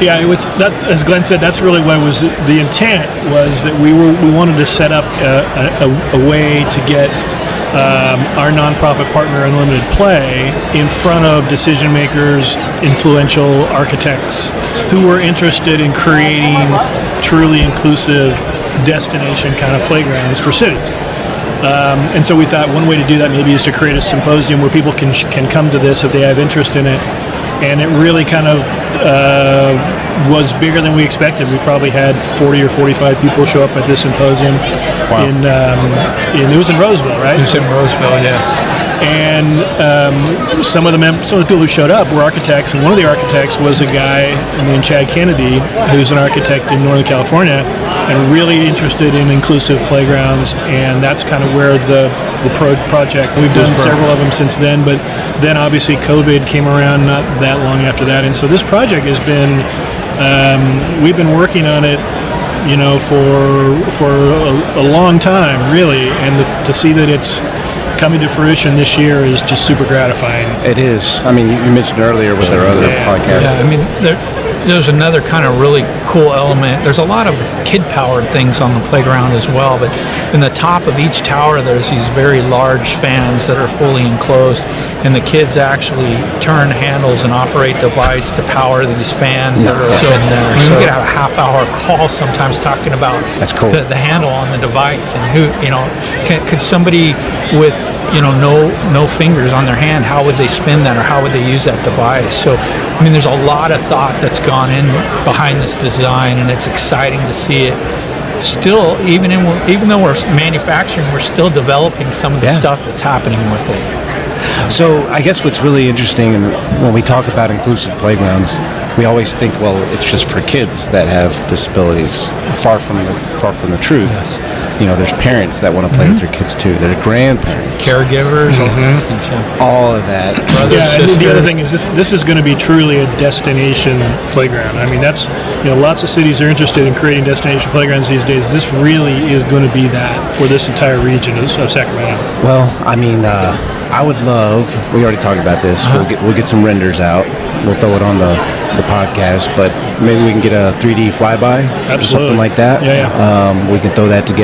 Yeah, that's, as Glenn said, that's really what was the intent, was that we wanted to set up a way to get our nonprofit partner Unlimited Play in front of decision makers, influential architects who were interested in creating truly inclusive destination kind of playgrounds for cities. And so we thought one way to do that maybe is to create a symposium where people can come to this if they have interest in it. And it really kind of was bigger than we expected. We probably had 40 or 45 people show up at this symposium. Wow. It was in Roseville, right? It was in Roseville, yes. And some of the people who showed up were architects, and one of the architects was a guy named Chad Kennedy, who's an architect in Northern California, and really interested in inclusive playgrounds. And that's kind of where the project. We've done several of them since then, but then obviously COVID came around not that long after that, and so this project has been. We've been working on it, for a long time, really, and to see that it's coming to fruition this year is just super gratifying. It is. I mean, you mentioned earlier with our other podcast. Yeah, I mean, there's another kind of really cool element. There's a lot of kid-powered things on the playground as well, but in the top of each tower, there's these very large fans that are fully enclosed, and the kids actually turn handles and operate device to power these fans that are in there. So you could have a half-hour call sometimes talking about the handle on the device and who, could somebody with no fingers on their hand, how would they spin that, or how would they use that device? So, I mean, there's a lot of thought that's gone in behind this design, and it's exciting to see it. Still, even though we're manufacturing, we're still developing some of the stuff that's happening with it. So I guess what's really interesting, and when we talk about inclusive playgrounds, we always think, well, it's just for kids that have disabilities. Far from the truth. Yes. There's parents that want to play with their kids too. There's grandparents, caregivers, all of that. The other thing is this is going to be truly a destination playground. I mean, that's lots of cities are interested in creating destination playgrounds these days. This really is going to be that for this entire region of Sacramento. Well, I mean, I would love. We already talked about this. We'll get some renders out. We'll throw it on the podcast, but maybe we can get a 3D flyby or something like that. Yeah. We can throw that together.